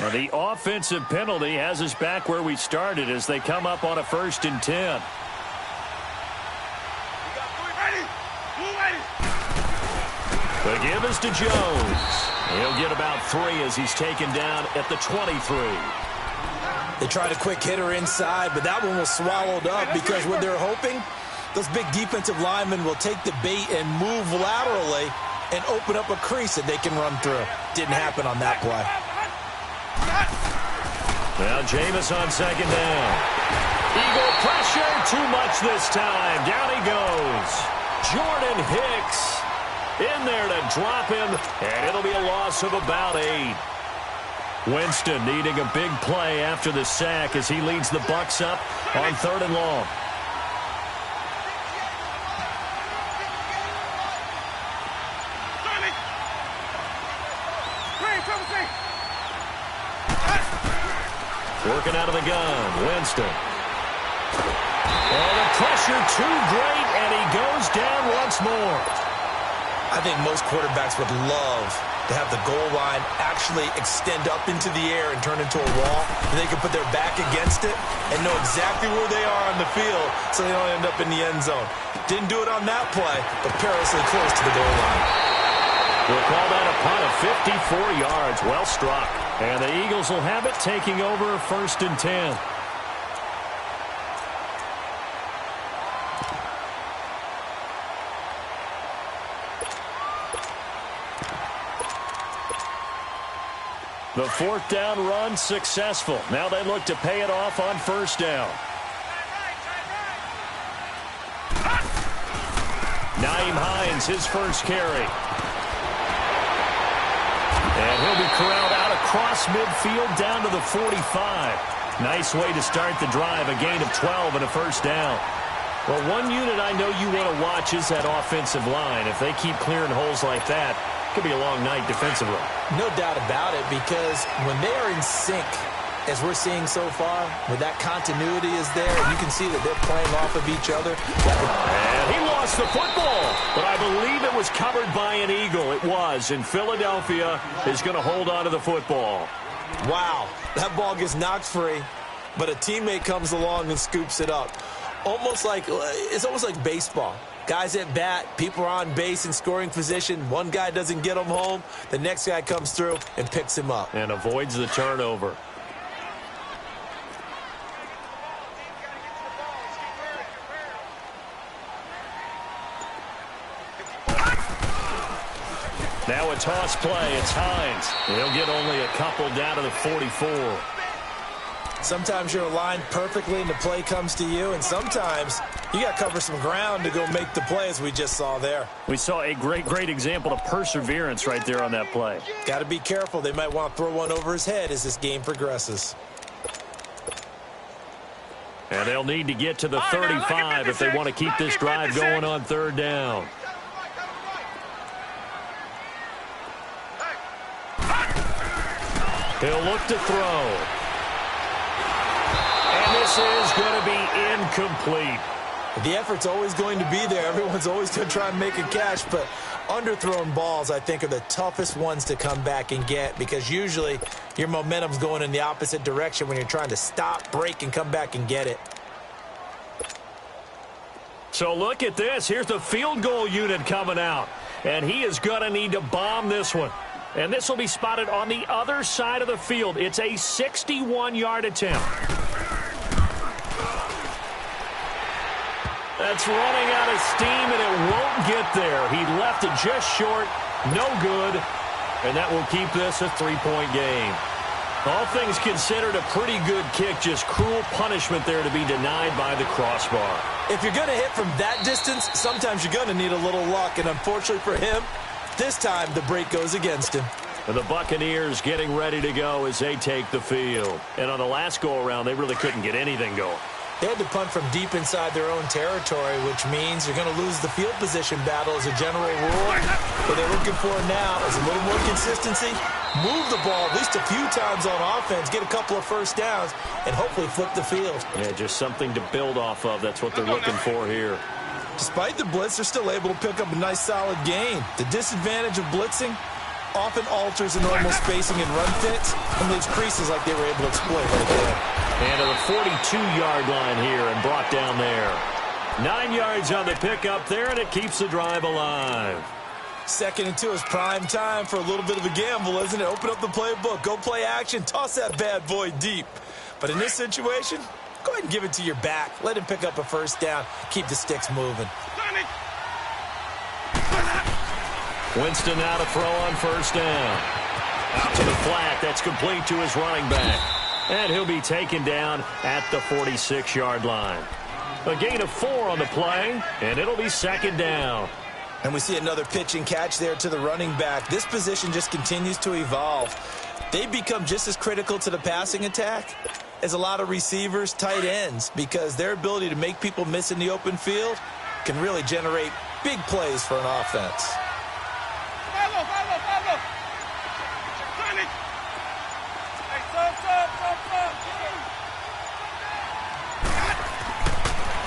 Now the offensive penalty has us back where we started as they come up on a 1st and 10. The give is to Jones. He'll get about 3 as he's taken down at the 23. They tried a quick hitter inside, but that one was swallowed up because what they're hoping, those big defensive linemen will take the bait and move laterally and open up a crease that they can run through. Didn't happen on that play. Now Jameis on 2nd down. Eagle pressure, too much this time. Down he goes. Jordan Hicks in there to drop him, and it'll be a loss of about 8. Winston needing a big play after the sack as he leads the Bucs up on 3rd and long. Working out of the gun, Winston. Oh, the pressure too great, and he goes down once more. I think most quarterbacks would love to have the goal line actually extend up into the air and turn into a wall. And they can put their back against it and know exactly where they are on the field so they don't end up in the end zone. Didn't do it on that play, but perilously close to the goal line. We'll call that a punt of 54 yards. Well struck. And the Eagles will have it, taking over 1st and 10. The 4th down run successful. Now they look to pay it off on 1st down. Nyheim Hines, his first carry. And he'll be corralled out across midfield down to the 45. Nice way to start the drive, a gain of 12 and a 1st down. Well, one unit I know you want to watch is that offensive line. If they keep clearing holes like that, it could be a long night defensively. No doubt about it, because when they are in sync, as we're seeing so far, where that continuity is there, and you can see that they're playing off of each other. And he lost the football, but I believe it was covered by an Eagle. It was, and Philadelphia is going to hold on to the football. Wow, that ball gets knocked free, but a teammate comes along and scoops it up. It's almost like baseball. Guys at bat, people are on base in scoring position. One guy doesn't get him home. The next guy comes through and picks him up. And avoids the turnover. Now a toss play. It's Hines. He'll get only a couple down to the 44. Sometimes you're aligned perfectly and the play comes to you, and sometimes you got to cover some ground to go make the play, as we just saw there. We saw a great example of perseverance right there on that play. Got to be careful. They might want to throw one over his head as this game progresses. And they'll need to get to the 35 if they want to keep this drive going on 3rd down. He'll look to throw. And this is going to be incomplete. The effort's always going to be there. Everyone's always going to try and make a catch, but underthrown balls, I think, are the toughest ones to come back and get, because usually your momentum's going in the opposite direction when you're trying to stop, break, and come back and get it. So look at this. Here's the field goal unit coming out, and he is going to need to bomb this one. And this will be spotted on the other side of the field. It's a 61-yard attempt. That's running out of steam, and it won't get there. He left it just short. No good. And that will keep this a 3-point game. All things considered, a pretty good kick. Just cruel punishment there to be denied by the crossbar. If you're going to hit from that distance, sometimes you're going to need a little luck. And unfortunately for him, this time the break goes against him. And the Buccaneers getting ready to go as they take the field. And on the last go-around, they really couldn't get anything going. They had to punt from deep inside their own territory, which means you're going to lose the field position battle as a general rule. What they're looking for now is a little more consistency, move the ball at least a few times on offense, get a couple of 1st downs, and hopefully flip the field. Yeah, just something to build off of. That's what they're looking for here. Despite the blitz, they're still able to pick up a nice solid gain. The disadvantage of blitzing, often alters the normal spacing and run fits and leaves creases like they were able to exploit right there. And to the 42-yard line here and brought down there. 9 yards on the pickup there, and it keeps the drive alive. 2nd and 2 is prime time for a little bit of a gamble, isn't it? Open up the playbook, go play action, toss that bad boy deep. But in this situation, go ahead and give it to your back. Let him pick up a first down. Keep the sticks moving. Winston now to throw on first down. Out to the flat. That's complete to his running back. And he'll be taken down at the 46-yard line. A gain of 4 on the play, and it'll be 2nd down. And we see another pitch and catch there to the running back. This position just continues to evolve. They become just as critical to the passing attack as a lot of receivers, tight ends, because their ability to make people miss in the open field can really generate big plays for an offense.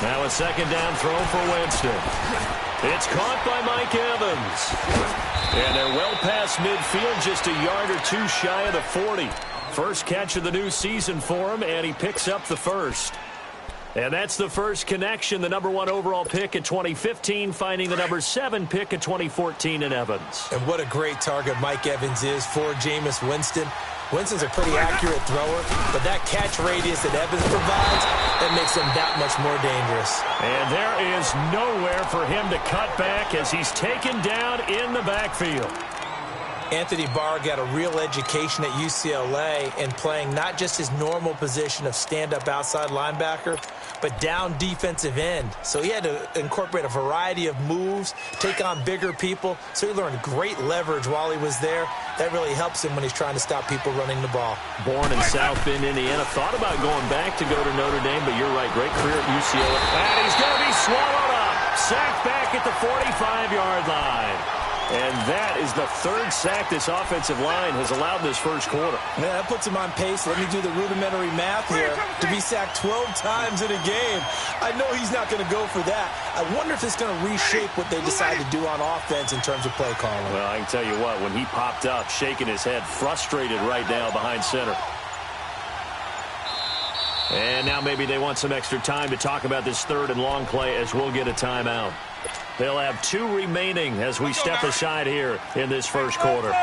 Now a 2nd down throw for Winston. It's caught by Mike Evans. And they're well past midfield, just a yard or 2 shy of the 40. First catch of the new season for him, and he picks up the first. And that's the first connection, the number 1 overall pick in 2015, finding the number 7 pick in 2014 in Evans. And what a great target Mike Evans is for Jameis Winston. Winston's a pretty accurate thrower, but that catch radius that Evans provides, that makes him that much more dangerous. And there is nowhere for him to cut back as he's taken down in the backfield. Anthony Barr got a real education at UCLA in playing not just his normal position of stand-up outside linebacker, but down defensive end. So he had to incorporate a variety of moves, take on bigger people. So he learned great leverage while he was there. That really helps him when he's trying to stop people running the ball. Born in South Bend, Indiana. Thought about going back to go to Notre Dame, but you're right. Great career at UCLA. And he's going to be swallowed up. Sacked back at the 45-yard line. And that is the 3rd sack this offensive line has allowed in this first quarter. Yeah, that puts him on pace. Let me do the rudimentary math here. To be sacked 12 times in a game, I know he's not going to go for that. I wonder if it's going to reshape what they decide to do on offense in terms of play calling. Well, I can tell you what, when he popped up, shaking his head, frustrated right now behind center. And now maybe they want some extra time to talk about this 3rd and long play as we'll get a timeout. They'll have 2 remaining as we step aside here in this first quarter.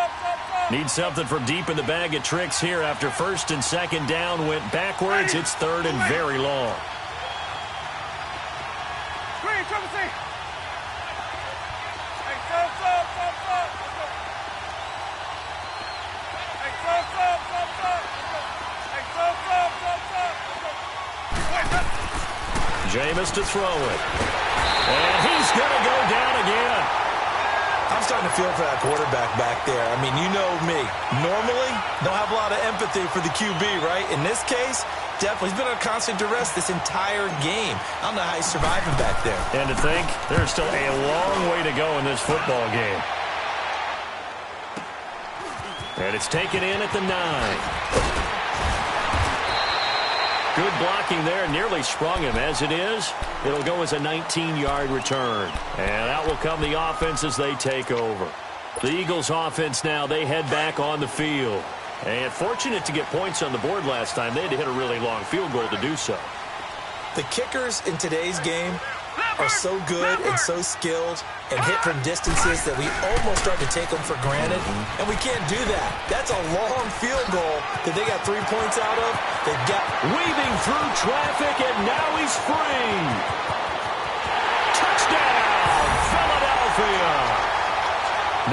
Need something from deep in the bag of tricks here after 1st and 2nd down went backwards. It's 3rd and very long. Jameis to throw it. And he's going to go down again. I'm starting to feel for that quarterback back there. I mean, you know me. Normally, don't have a lot of empathy for the QB, right? In this case, definitely. He's been under constant duress this entire game. I don't know how he's surviving back there. And to think, there's still a long way to go in this football game. And it's taken in at the 9. Good blocking there, nearly sprung him. As it is, it'll go as a 19-yard return. And out will come the offense as they take over. The Eagles offense now, they head back on the field. And fortunate to get points on the board last time. They had to hit a really long field goal to do so. The kickers in today's game are so good and so skilled and hit from distances that we almost start to take them for granted, and we can't do that. That's a long field goal that they got 3 points out of. They've got weaving through traffic, and now he's free. Touchdown, Philadelphia.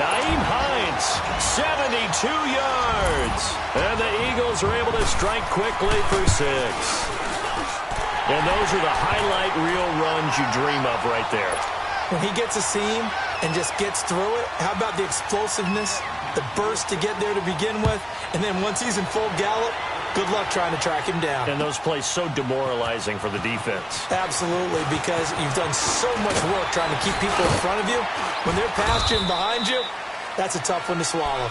Nyheim Hines, 72 yards. And the Eagles are able to strike quickly for 6. And those are the highlight reel runs you dream of right there. When he gets a seam and just gets through it, how about the explosiveness, the burst to get there to begin with, and then once he's in full gallop, good luck trying to track him down. And those plays so demoralizing for the defense. Absolutely, because you've done so much work trying to keep people in front of you. When they're past you and behind you, that's a tough one to swallow.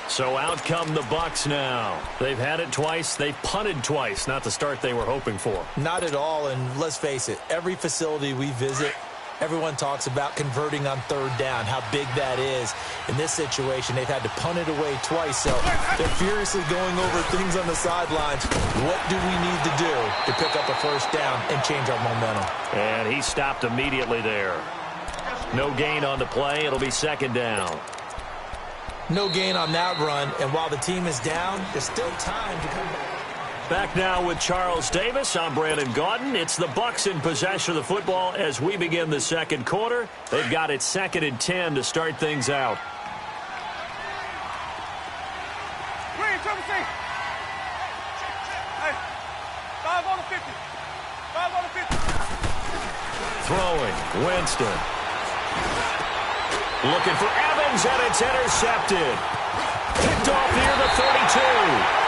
So out come the Bucs now. They've had it twice. They've punted twice. Not the start they were hoping for. Not at all, and let's face it, every facility we visit, Everyone talks about converting on third down, how big that is. In this situation, they've had to punt it away twice, so they're furiously going over things on the sidelines. What do we need to do to pick up a first down and change our momentum? And he stopped immediately there. No gain on the play. It'll be second down. No gain on that run, and while the team is down, there's still time to come back. Back now with Charles Davis. I'm Brandon Gaudin. It's the Bucs in possession of the football as we begin the second quarter. They've got it 2nd and 10 to start things out. Hey, 5 on the 50. 5 on the 50. Throwing, Winston. Looking for Evans, and it's intercepted. Picked off near the 32.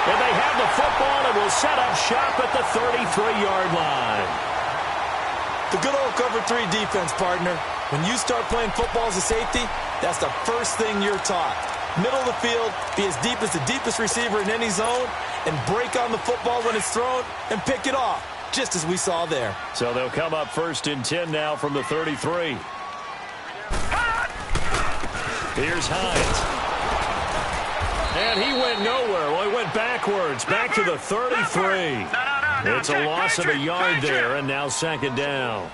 And they have the football and will set up shop at the 33-yard line. The good old cover 3 defense, partner. When you start playing football as a safety, that's the first thing you're taught. Middle of the field, be as deep as the deepest receiver in any zone, and break on the football when it's thrown and pick it off, just as we saw there. So they'll come up 1st and 10 now from the 33. Here's Hines. And he went nowhere. Well, he went backwards, back to the 33. It's a loss of a yard there, and now second down.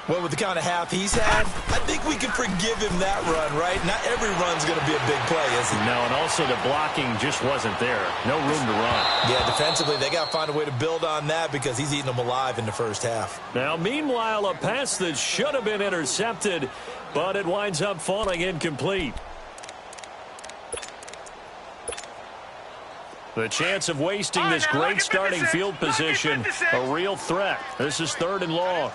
Well, with the kind of half he's had, I think we can forgive him that run, right? Not every run's going to be a big play, is it? No, and also the blocking just wasn't there. No room to run. Yeah, defensively, they got to find a way to build on that because he's eating them alive in the first half. Now, meanwhile, a pass that should have been intercepted, but it winds up falling incomplete. The chance of wasting this great starting field position, a real threat. This is 3rd and long.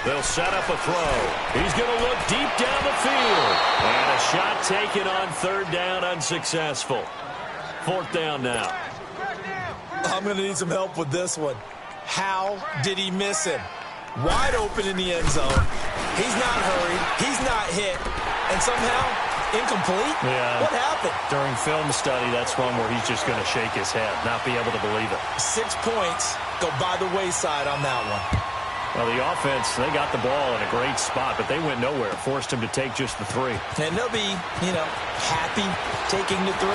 They'll set up a throw. He's going to look deep down the field. And a shot taken on 3rd down, unsuccessful. 4th down now. I'm going to need some help with this one. How did he miss him? Wide open in the end zone. He's not hurried. He's not hit. And somehow incomplete? Yeah. What happened? During film study, that's one where he's just going to shake his head, not be able to believe it. 6 points go by the wayside on that one. Well, the offense, they got the ball in a great spot, but they went nowhere. Forced him to take just the 3. And they'll be, happy taking the 3.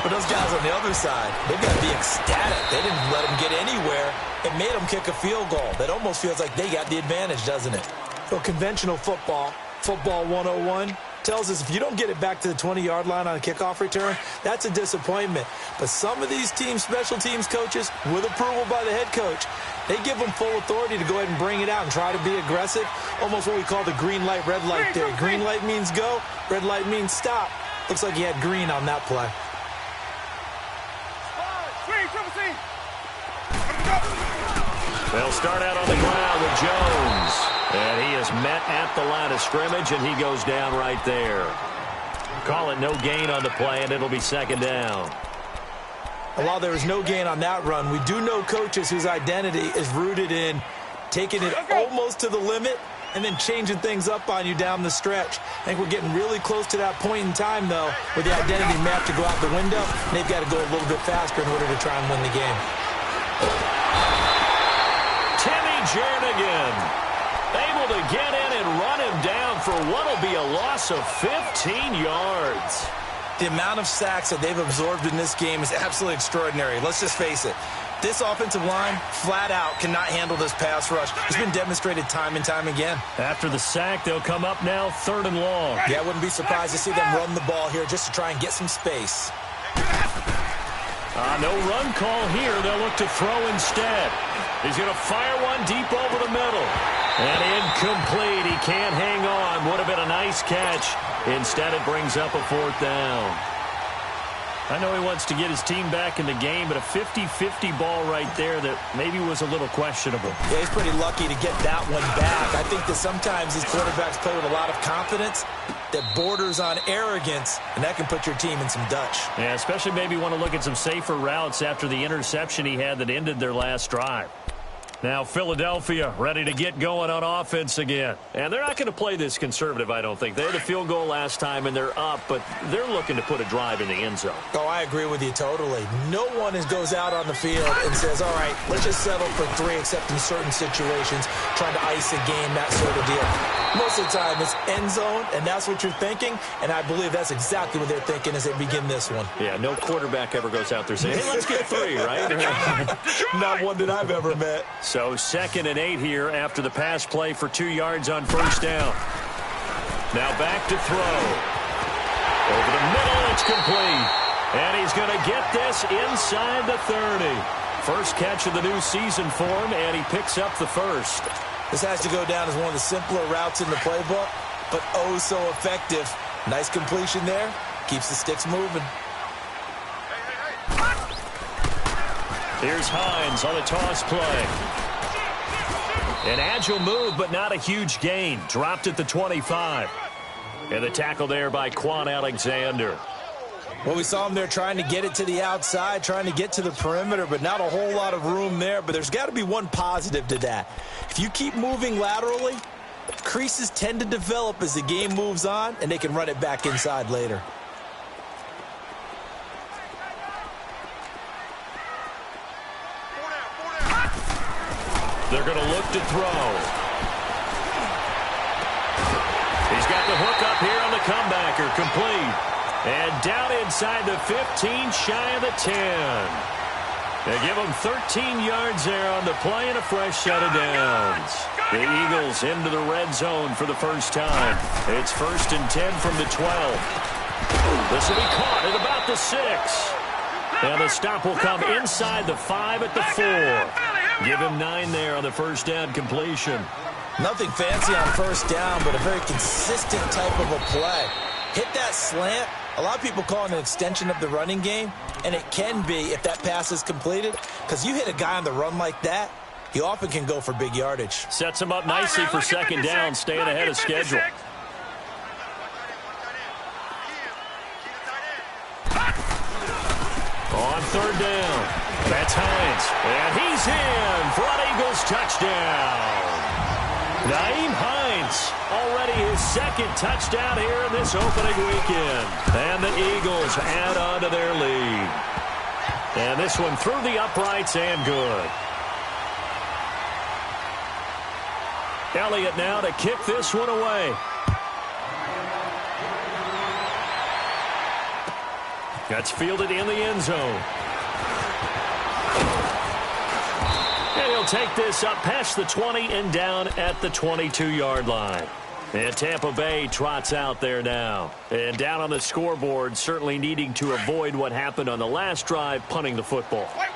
But those guys on the other side, they've got to be ecstatic. They didn't let them get anywhere. It made them kick a field goal. That almost feels like they got the advantage, doesn't it? So conventional football 101, tells us if you don't get it back to the 20-yard line on a kickoff return, that's a disappointment. But some of these teams, special teams coaches, with approval by the head coach, they give them full authority to go ahead and bring it out and try to be aggressive, almost what we call the green light, red light theory. Green light means go, red light means stop. Looks like he had green on that play. They'll start out on the ground with Jones. And he is met at the line of scrimmage, and he goes down right there. Call it no gain on the play, and it'll be second down. And while there was no gain on that run, we do know coaches whose identity is rooted in taking it almost to the limit and then changing things up on you down the stretch. I think we're getting really close to that point in time, though, where the identity may have to go out the window, and they've got to go a little bit faster in order to try and win the game. Timmy Jernigan able to get in and run him down for what will be a loss of 15 yards. The amount of sacks that they've absorbed in this game is absolutely extraordinary. Let's just face it. This offensive line, flat out, cannot handle this pass rush. It's been demonstrated time and time again. After the sack, they'll come up now 3rd and long. Yeah, I wouldn't be surprised to see them run the ball here just to try and get some space. No run call here. They'll look to throw instead. He's going to fire one deep over the middle. And incomplete. He can't hang on. Would have been a nice catch. Instead, it brings up a 4th down. I know he wants to get his team back in the game, but a 50-50 ball right there that maybe was a little questionable. Yeah, he's pretty lucky to get that one back. I think that sometimes these quarterbacks play with a lot of confidence that borders on arrogance, and that can put your team in some Dutch. Yeah, especially maybe want to look at some safer routes after the interception he had that ended their last drive. Now Philadelphia ready to get going on offense again. And they're not going to play this conservative, I don't think. They had a field goal last time, and they're up, but they're looking to put a drive in the end zone. Oh, I agree with you totally. No one goes out on the field and says, all right, let's just settle for 3, except in certain situations, trying to ice a game, that sort of deal. Most of the time, it's end zone, and that's what you're thinking, and I believe that's exactly what they're thinking as they begin this one. Yeah, no quarterback ever goes out there saying, hey, let's get 3, right? Not one that I've ever met. So 2nd and 8 here after the pass play for 2 yards on first down. Now back to throw. Over the middle, it's complete. And he's going to get this inside the 30. First catch of the new season for him, and he picks up the first. This has to go down as one of the simpler routes in the playbook, but oh so effective. Nice completion there. Keeps the sticks moving. Here's Hines on a toss play. An agile move, but not a huge gain. Dropped at the 25. And the tackle there by Quan Alexander. Well, we saw him there trying to get it to the outside, trying to get to the perimeter, but not a whole lot of room there. But there's got to be one positive to that. If you keep moving laterally, creases tend to develop as the game moves on, and they can run it back inside later. They're going to look to throw. He's got the hook up here on the comebacker, complete. And down inside the 15, shy of the 10. They give him 13 yards there on the play and a fresh set of downs. The Eagles into the red zone for the first time. It's 1st and 10 from the 12. This will be caught at about the 6. And the stop will come inside the 5 at the 4. Give him 9 there on the first down completion. Nothing fancy on first down, but a very consistent type of a play. Hit that slant. A lot of people call it an extension of the running game, and it can be if that pass is completed, because you hit a guy on the run like that, he often can go for big yardage. Sets him up nicely for second down, staying ahead of schedule. On third down, that's Hines, and he's in for an Eagles touchdown. Nyheim Hines, already his 2nd touchdown here in this opening weekend. And the Eagles add on to their lead. And this one through the uprights and good. Elliott now to kick this one away. That's fielded in the end zone. And he'll take this up past the 20 and down at the 22-yard line. And Tampa Bay trots out there now. And down on the scoreboard, certainly needing to avoid what happened on the last drive, punting the football. Wait.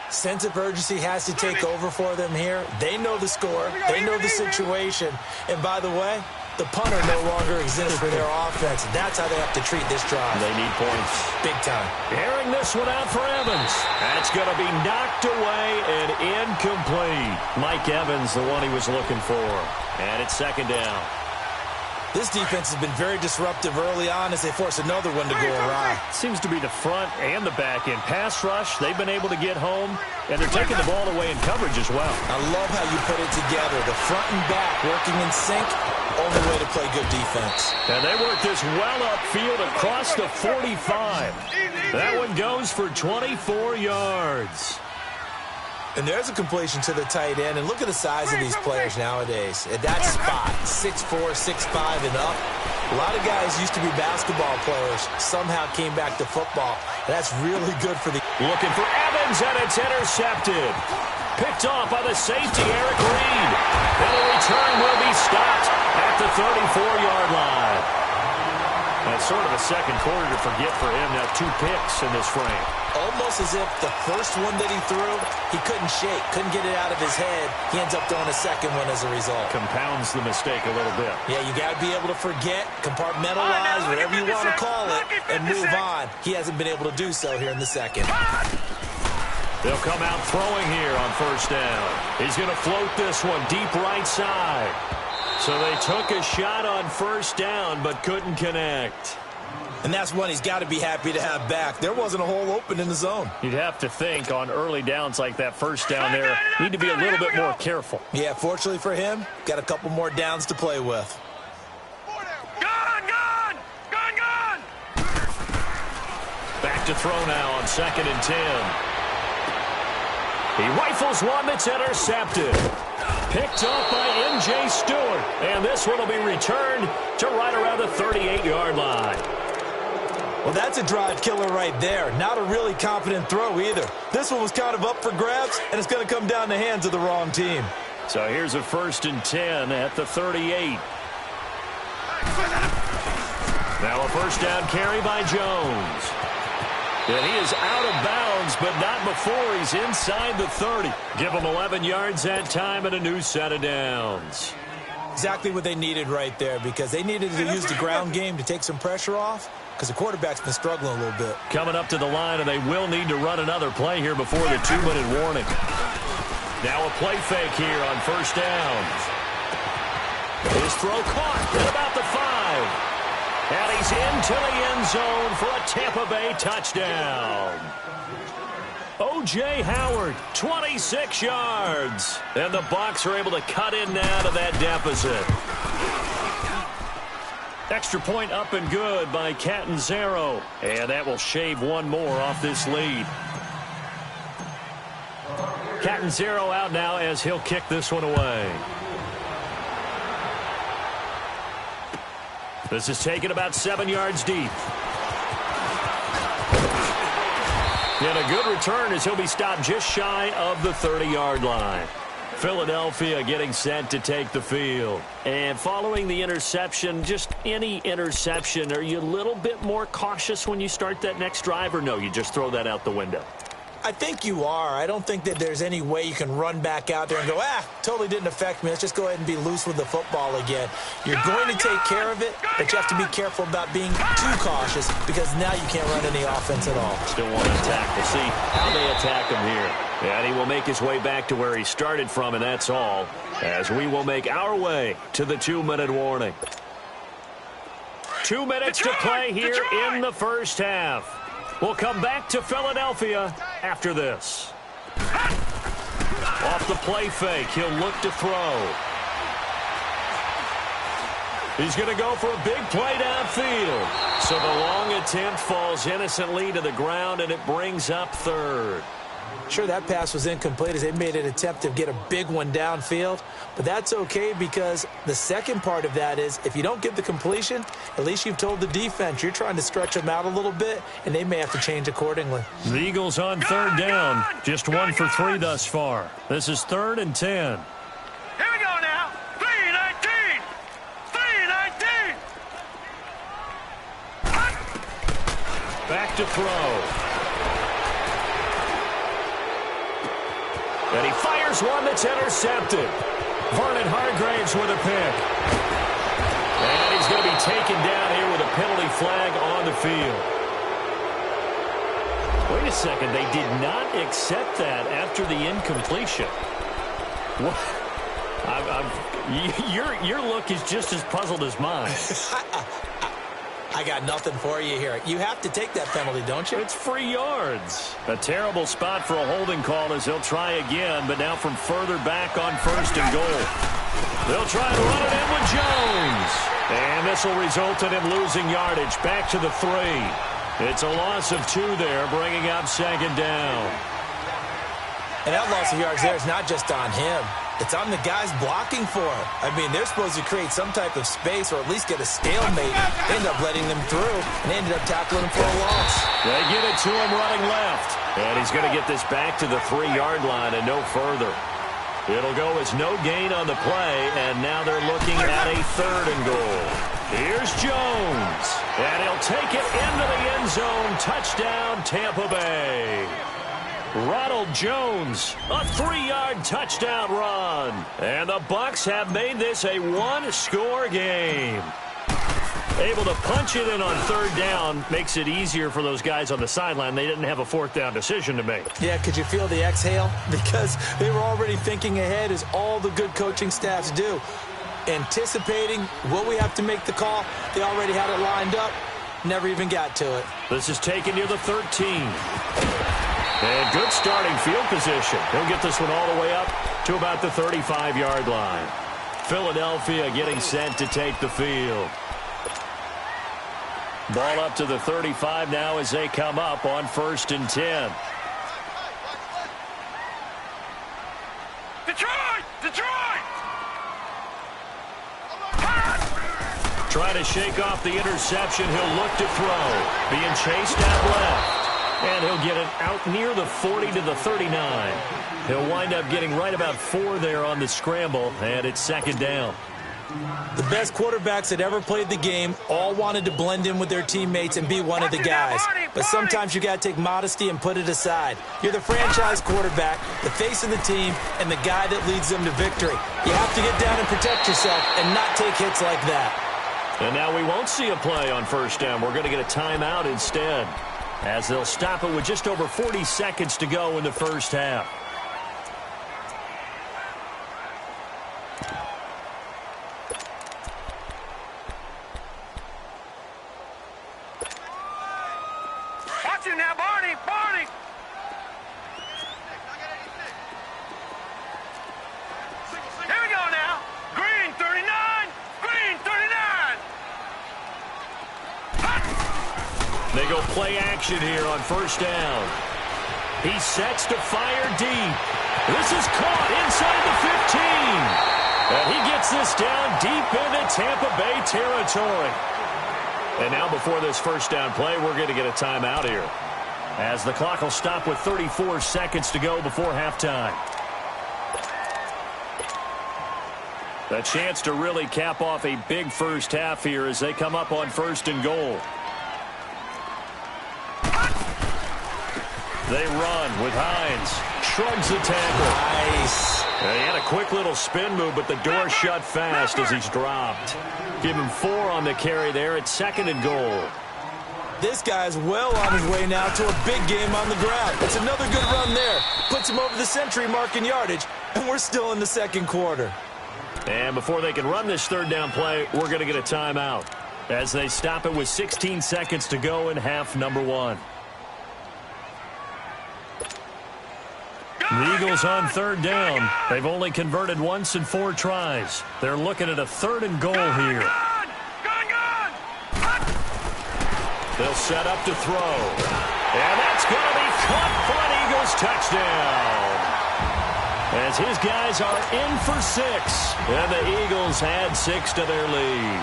Sense of urgency has to take over for them here. They know the score. They know the situation. And by the way, the punter no longer exists for their offense. That's how they have to treat this drive. They need points. Big time. Airing this one out for Evans. That's going to be knocked away and incomplete. Mike Evans, the one he was looking for. And it's second down. This defense has been very disruptive early on as they force another one to go awry. Seems to be the front and the back end. Pass rush, they've been able to get home, and they're taking the ball away in coverage as well. I love how you put it together. The front and back working in sync, only way to play good defense. And they work this well upfield across the 45. That one goes for 24 yards. And there's a completion to the tight end. And look at the size of these players nowadays. At that spot, 6'4", 6'5", and up. A lot of guys used to be basketball players. Somehow came back to football. And that's really good for the... Looking for Evans, and it's intercepted. Picked off by the safety, Eric Reed. And the return will be stopped at the 34-yard line. That's sort of a second quarter to forget for him. Now 2 picks in this frame. Almost as if the first one that he threw, he couldn't shake, couldn't get it out of his head. He ends up throwing a second one as a result. Compounds the mistake a little bit. Yeah, you got to be able to forget, compartmentalize, whatever you want to call it, and move on. He hasn't been able to do so here in the second. They'll come out throwing here on first down. He's going to float this one deep right side. So they took a shot on first down but couldn't connect. And that's one he's got to be happy to have back. There wasn't a hole open in the zone. You'd have to think on early downs like that first down there, need to be a little bit more careful. Yeah, fortunately for him, got a couple more downs to play with. Gone! Back to throw now on 2nd and 10. He rifles one that's intercepted. Picked up by M.J. Stewart. And this one will be returned to right around the 38-yard line. Well, that's a drive killer right there. Not a really confident throw either. This one was kind of up for grabs, and it's going to come down the hands of the wrong team. So here's a 1st and 10 at the 38. Now a first down carry by Jones. And he is out of bounds, but not before he's inside the 30. Give him 11 yards that time and a new set of downs. Exactly what they needed right there, because they needed to use the ground game to take some pressure off, because the quarterback's been struggling a little bit. Coming up to the line, and they will need to run another play here before the 2-minute warning. Now a play fake here on first down. His throw caught at about the 5. And he's into the end zone for a Tampa Bay touchdown. O.J. Howard, 26 yards. And the Bucs are able to cut in now to that deficit. Extra point up and good by Catanzaro. And that will shave one more off this lead. Catanzaro out now as he'll kick this one away. This is taken about 7 yards deep. And a good return as he'll be stopped just shy of the 30-yard line. Philadelphia getting set to take the field. And following the interception, just any interception, are you a little bit more cautious when you start that next drive, or no, you just throw that out the window? I think you are. I don't think that there's any way you can run back out there and go, totally didn't affect me. Let's just go ahead and be loose with the football again. You're going to take care of it, but you have to be careful about being too cautious, because now you can't run any offense at all. Still want to attack. We'll see how they attack him here. And he will make his way back to where he started from, and that's all, as we will make our way to the 2-minute warning. 2 minutes to play here in the first half. We'll come back to Philadelphia after this. Off the play fake, he'll look to throw. He's going to go for a big play downfield. So the long attempt falls innocently to the ground, and it brings up 3rd. Sure, that pass was incomplete as they made an attempt to get a big one downfield, but that's okay, because the second part of that is if you don't get the completion, at least you've told the defense you're trying to stretch them out a little bit, and they may have to change accordingly. The Eagles on 3rd down, just 1 for 3 thus far. This is 3rd and 10. Here we go now. 3-19. 3-19. Back to throw. And he fires one that's intercepted. Vernon Hargreaves with a pick. And he's going to be taken down here with a penalty flag on the field. Wait a second. They did not accept that after the incompletion. What? Your look is just as puzzled as mine. I got nothing for you here. You have to take that penalty, don't you? It's free yards. A terrible spot for a holding call as they'll try again, but now from further back on 1st and goal. They'll try and run it in with Jones. And this will result in him losing yardage back to the 3. It's a loss of 2 there, bringing up 2nd down. And that loss of yards there is not just on him. It's on the guys blocking for him. I mean, they're supposed to create some type of space or at least get a stalemate. They end up letting them through, and they ended up tackling him for a loss. They give it to him running left. And he's going to get this back to the 3-yard line and no further. It'll go as no gain on the play, and now they're looking at a 3rd and goal. Here's Jones, and he'll take it into the end zone. Touchdown, Tampa Bay. Ronald Jones, a 3-yard touchdown run. And the Bucs have made this a 1-score game. Able to punch it in on 3rd down makes it easier for those guys on the sideline. They didn't have a 4th down decision to make. Yeah, could you feel the exhale? Because they were already thinking ahead, as all the good coaching staffs do. Anticipating, will we have to make the call? They already had it lined up. never even got to it. This is taken near the 13. And good starting field position. He'll get this one all the way up to about the 35-yard line. Philadelphia getting set to take the field. Ball up to the 35 now as they come up on 1st and 10. Detroit! Detroit! Trying to shake off the interception. He'll look to throw. Being chased out left. And he'll get it out near the 40 to the 39. He'll wind up getting right about 4 there on the scramble, and it's 2nd down. The best quarterbacks that ever played the game all wanted to blend in with their teammates and be one of the guys. But sometimes you got to take modesty and put it aside. You're the franchise quarterback, the face of the team, and the guy that leads them to victory. You have to get down and protect yourself and not take hits like that. And now we won't see a play on 1st down. We're going to get a timeout instead, as they'll stop it with just over 40 seconds to go in the 1st half. Watch him now, Barney! Barney! Here we go now. Green 39! Green 39! They go play action here on 1st down. He sets to fire deep. This is caught inside the 15. And he gets this down deep into Tampa Bay territory. And now before this 1st down play, we're going to get a timeout here, as the clock will stop with 34 seconds to go before halftime. A chance to really cap off a big 1st half here as they come up on 1st and goal. They run with Hines. Shrugs the tackle. Nice. He had a quick little spin move, but the door shut fast as he's dropped. Give him 4 on the carry there at 2nd and goal. This guy's well on his way now to a big game on the ground. It's another good run there. Puts him over the century mark in yardage, and we're still in the 2nd quarter. And before they can run this 3rd down play, we're going to get a timeout, as they stop it with 16 seconds to go in half number 1. The Eagles on 3rd down. They've only converted once in 4 tries. They're looking at a 3rd and goal here. They'll set up to throw. And that's going to be caught for an Eagles touchdown, as his guys are in for 6. And the Eagles add 6 to their lead.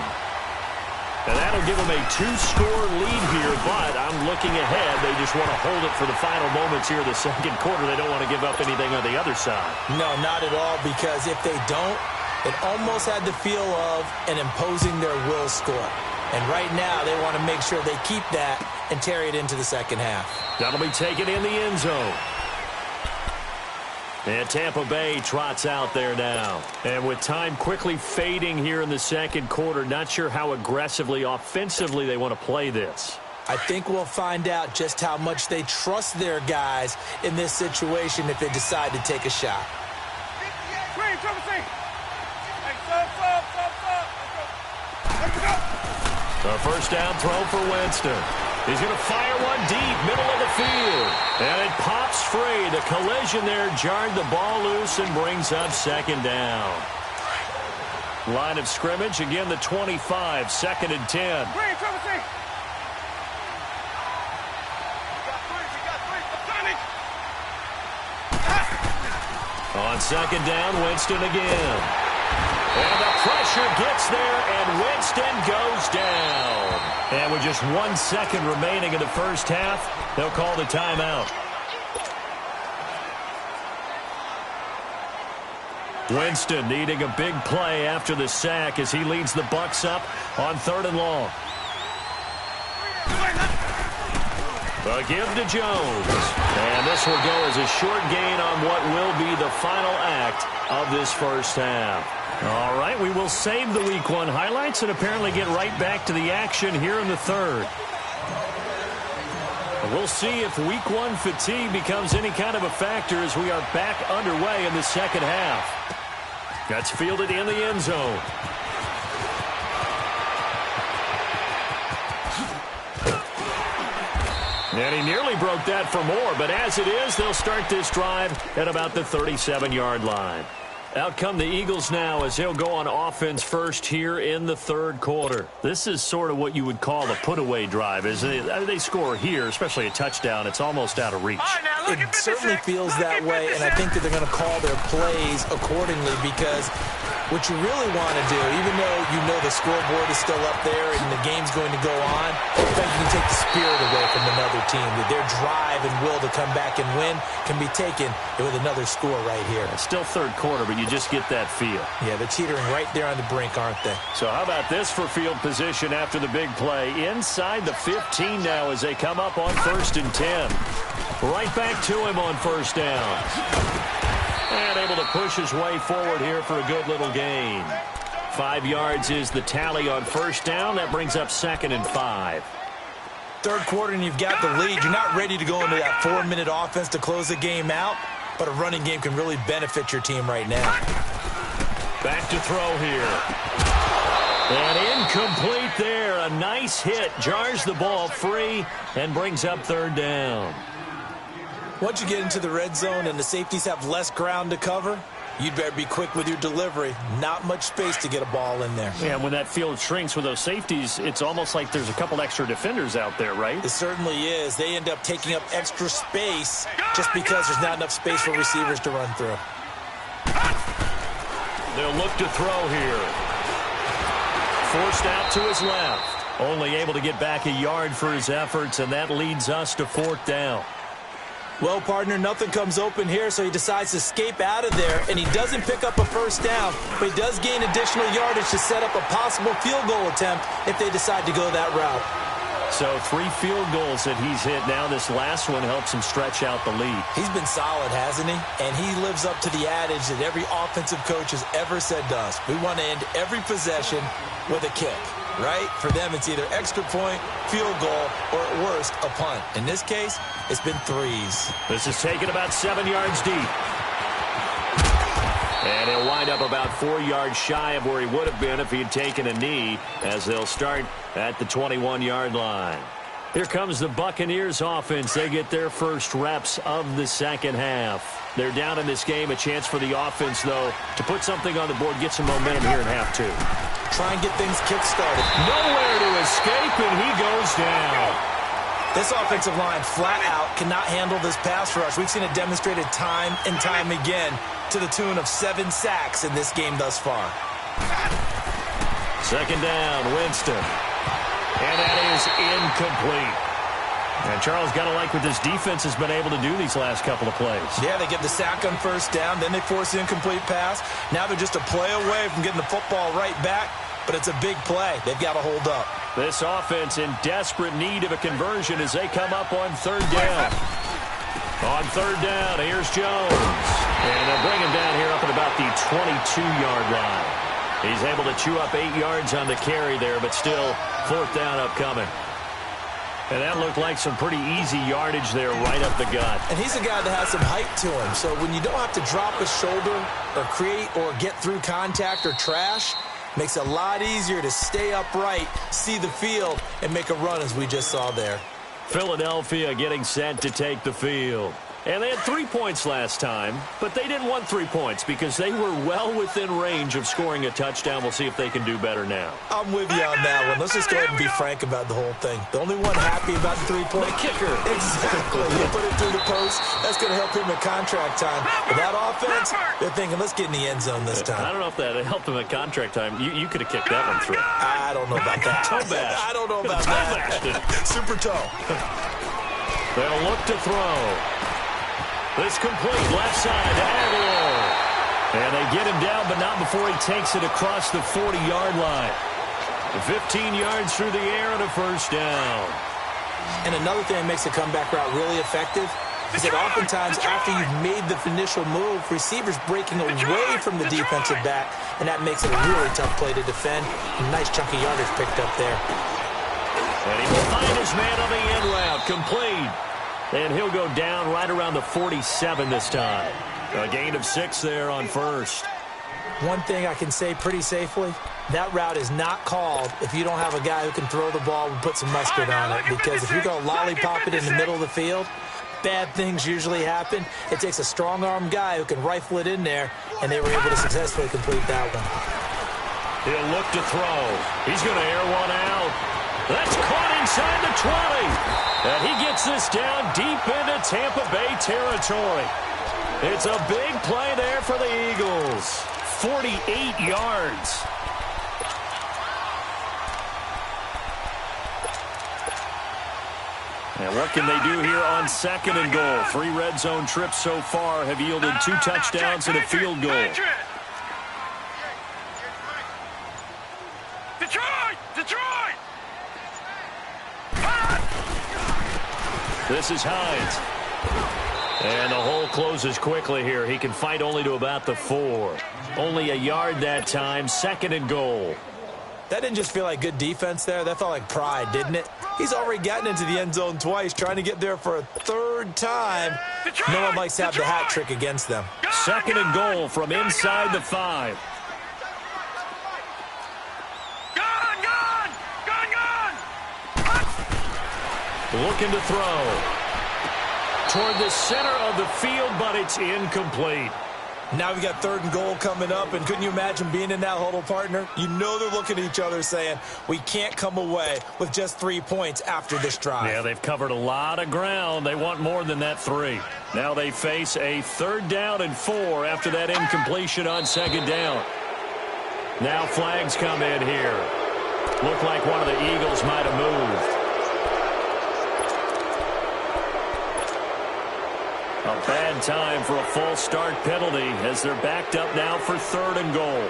And that'll give them a 2-score lead here, but I'm looking ahead. They just want to hold it for the final moments here of the 2nd quarter. They don't want to give up anything on the other side. No, not at all, because if they don't, it almost had the feel of an imposing their will score. And right now, they want to make sure they keep that and carry it into the 2nd half. That'll be taken in the end zone. And Tampa Bay trots out there now. And with time quickly fading here in the 2nd quarter, not sure how aggressively, offensively they want to play this. I think we'll find out just how much they trust their guys in this situation if they decide to take a shot. Green, triple C! Hey, Let's go! A 1st down throw for Winston. He's going to fire one deep, middle of the field. And it pops free. The collision there jarred the ball loose and brings up 2nd down. Line of scrimmage, again the 25, 2nd and 10. Green, triple C! On 2nd down, Winston again. And the pressure gets there, and Winston goes down. And with just 1 second remaining in the 1st half, they'll call the timeout. Winston needing a big play after the sack as he leads the Bucs up on 3rd and long. The give to Jones. And this will go as a short gain on what will be the final act of this 1st half. All right, we will save the Week 1 highlights and apparently get right back to the action here in the 3rd. We'll see if Week 1 fatigue becomes any kind of a factor as we are back underway in the 2nd half. That's fielded in the end zone. And he nearly broke that for more, but as it is, they'll start this drive at about the 37-yard line. Out come the Eagles now as they'll go on offense first here in the third quarter. This is sort of what you would call a put-away drive. As they score here, especially a touchdown, it's almost out of reach. It certainly feels that way, and I think that they're going to call their plays accordingly because what you really want to do, even though you know the scoreboard is still up there and the game's going to go on, in fact, you can take the spirit away from another team. That their drive and will to come back and win can be taken with another score right here. It's still third quarter, but you just get that feel. Yeah, they're teetering right there on the brink, aren't they? So how about this for field position after the big play? Inside the 15 now as they come up on 1st and 10. Right back to him on first down. And able to push his way forward here for a good little gain. 5 yards is the tally on first down. That brings up 2nd and 5. Third quarter and you've got the lead. You're not ready to go into that 4-minute offense to close the game out, but a running game can really benefit your team right now. Back to throw here. And incomplete there. A nice hit. Jars the ball free and brings up 3rd down. Once you get into the red zone and the safeties have less ground to cover, you'd better be quick with your delivery. Not much space to get a ball in there. Yeah, when that field shrinks with those safeties, it's almost like there's a couple extra defenders out there, right? It certainly is. They end up taking up extra space just because there's not enough space for receivers to run through. They'll look to throw here. Forced out to his left. Only able to get back a yard for his efforts, and that leads us to 4th down. Well, partner, nothing comes open here, so he decides to escape out of there, and he doesn't pick up a first down, but he does gain additional yardage to set up a possible field goal attempt if they decide to go that route. So 3 field goals that he's hit now. This last one helps him stretch out the lead. He's been solid, hasn't he? And he lives up to the adage that every offensive coach has ever said to us. We want to end every possession with a kick. Right? For them, it's either extra point, field goal, or at worst, a punt. In this case, it's been 3s. This is taken about 7 yards deep. And he'll wind up about 4 yards shy of where he would have been if he had taken a knee, as they'll start at the 21-yard line. Here comes the Buccaneers offense. They get their first reps of the second half. They're down in this game. A chance for the offense, though, to put something on the board, get some momentum here in half 2. Try and get things kick-started. Nowhere to escape, and he goes down. This offensive line, flat out, cannot handle this pass rush. We've seen it demonstrated time and time again to the tune of 7 sacks in this game thus far. 2nd down, Winston. And that is incomplete. And Charles, got to like what this defense has been able to do these last couple of plays. Yeah, they get the sack on first down, then they force the incomplete pass. Now they're just a play away from getting the football right back, but it's a big play. They've got to hold up. This offense in desperate need of a conversion as they come up on 3rd down. On 3rd down, here's Jones. And they'll bring him down here up at about the 22-yard line. He's able to chew up 8 yards on the carry there, but still 4th down upcoming. And that looked like some pretty easy yardage there right up the gut. And he's a guy that has some height to him. So when you don't have to drop a shoulder or create or get through contact or trash, makes it a lot easier to stay upright, see the field, and make a run as we just saw there. Philadelphia getting set to take the field. And they had 3 points last time, but they didn't want 3 points because they were well within range of scoring a touchdown. We'll see if they can do better now. I'm with you on that one. Let's just go ahead and be frank about the whole thing. The only one happy about the 3-point kicker. Exactly. You put it through the post. That's going to help him at contract time. But that offense, they're thinking, let's get in the end zone this time. I don't know if that helped him at contract time. You could have kicked that one through. I don't know about that. Toe bash. I don't know about that. Super toe. They'll look to throw. This complete left side to Aguilar. And they get him down, but not before he takes it across the 40-yard line. 15 yards through the air and a first down. And another thing that makes the comeback route really effective is that oftentimes after you've made the initial move, receivers breaking away from the defensive back, and that makes it a really tough play to defend. A nice chunk of yardage picked up there. And he will find his man on the end route. Complete. And he'll go down right around the 47 this time. A gain of 6 there on first. One thing I can say pretty safely, that route is not called if you don't have a guy who can throw the ball and put some mustard on it. Because if you're going to lollipop it in the middle of the field, bad things usually happen. It takes a strong-arm guy who can rifle it in there, and they were able to successfully complete that one. He'll look to throw. He's going to air one out. That's caught inside the 20. And he gets this down deep into Tampa Bay territory. It's a big play there for the Eagles. 48 yards. And what can they do here on 2nd and goal? 3 red zone trips so far have yielded 2 touchdowns and a field goal. Detroit! This is Hines. And the hole closes quickly here. He can fight only to about the 4. Only a yard that time. 2nd and goal. That didn't just feel like good defense there. That felt like pride, didn't it? He's already gotten into the end zone twice, trying to get there for a 3rd time. No one likes to have the hat trick against them. 2nd and goal from inside the 5. Looking to throw. Toward the center of the field, but it's incomplete. Now we got 3rd and goal coming up, and couldn't you imagine being in that huddle, partner? You know they're looking at each other saying, we can't come away with just 3 points after this drive. Yeah, they've covered a lot of ground. They want more than that 3. Now they face a 3rd down and 4 after that incompletion on 2nd down. Now flags come in here. Looked like one of the Eagles might have moved. A bad time for a false start penalty as they're backed up now for 3rd and goal.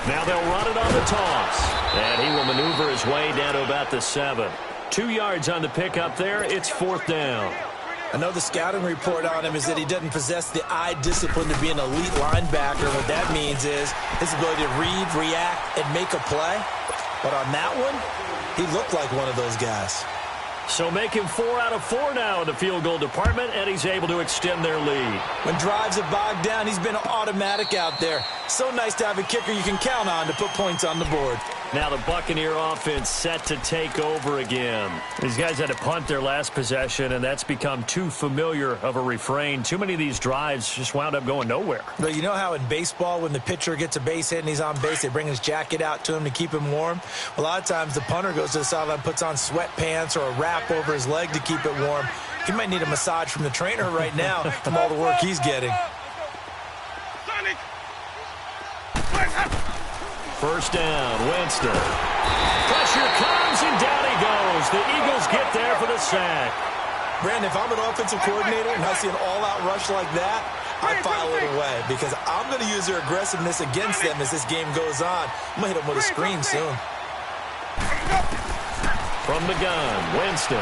Now they'll run it on the toss. And he will maneuver his way down to about the 7. 2 yards on the pickup there. It's 4th down. I know the scouting report on him is that he doesn't possess the eye discipline to be an elite linebacker. What that means is his ability to read, react, and make a play. But on that one, he looked like one of those guys. So make him 4 out of 4 now in the field goal department, and he's able to extend their lead. When drives have bogged down, he's been automatic out there. So nice to have a kicker you can count on to put points on the board. Now the Buccaneer offense set to take over again. These guys had to punt their last possession, and that's become too familiar of a refrain. Too many of these drives just wound up going nowhere. But you know how in baseball, when the pitcher gets a base hit and he's on base, they bring his jacket out to him to keep him warm? A lot of times the punter goes to the sideline, puts on sweatpants or a wrap over his leg to keep it warm. He might need a massage from the trainer right now from all the work he's getting. 1st down, Winston. Pressure comes, and down he goes. The Eagles get there for the sack. Brandon, if I'm an offensive coordinator and I see an all-out rush like that, I file it away because I'm going to use their aggressiveness against them as this game goes on. I'm going to hit them with a screen soon. From the gun, Winston.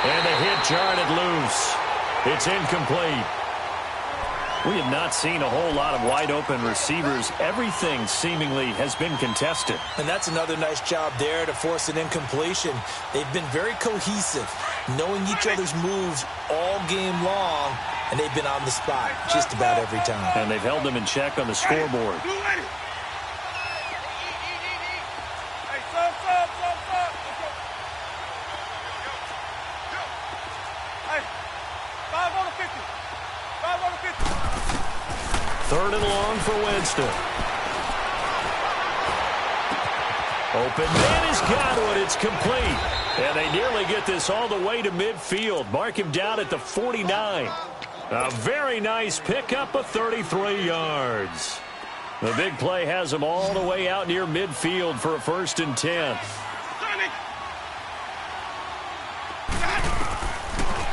And the hit jarred it loose. It's incomplete. We have not seen a whole lot of wide-open receivers. Everything seemingly has been contested. And that's another nice job there to force an incompletion. They've been very cohesive, knowing each other's moves all game long, and they've been on the spot just about every time. And they've held them in check on the scoreboard. Third and long for Winston. Open man has got it. It's complete. And they nearly get this all the way to midfield. Mark him down at the 49. A very nice pickup of 33 yards. The big play has him all the way out near midfield for a 1st and 10.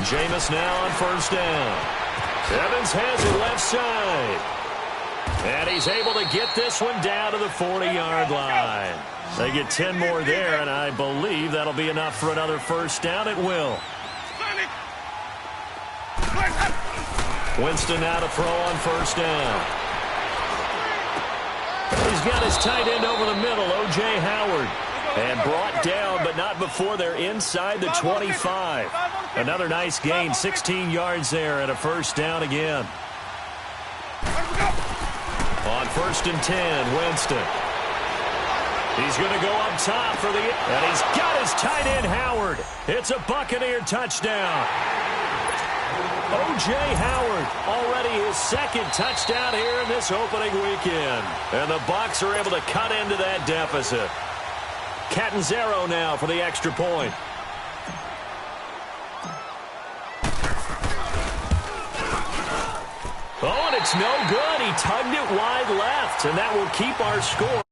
Jameis now on 1st down. Evans has it left side. And he's able to get this one down to the 40-yard line. They get 10 more there, and I believe that'll be enough for another 1st down. It will. Winston now to throw on 1st down. He's got his tight end over the middle, O.J. Howard. And brought down, but not before they're inside the 25. Another nice gain, 16 yards there and a first down again. On 1st and 10, Winston. He's going to go up top for the... And he's got his tight end, Howard. It's a Buccaneer touchdown. O.J. Howard, already his 2nd touchdown here in this opening weekend. And the Bucs are able to cut into that deficit. Catanzaro now for the extra point. Oh, and it's no good. He tugged it wide left, and that will keep our score.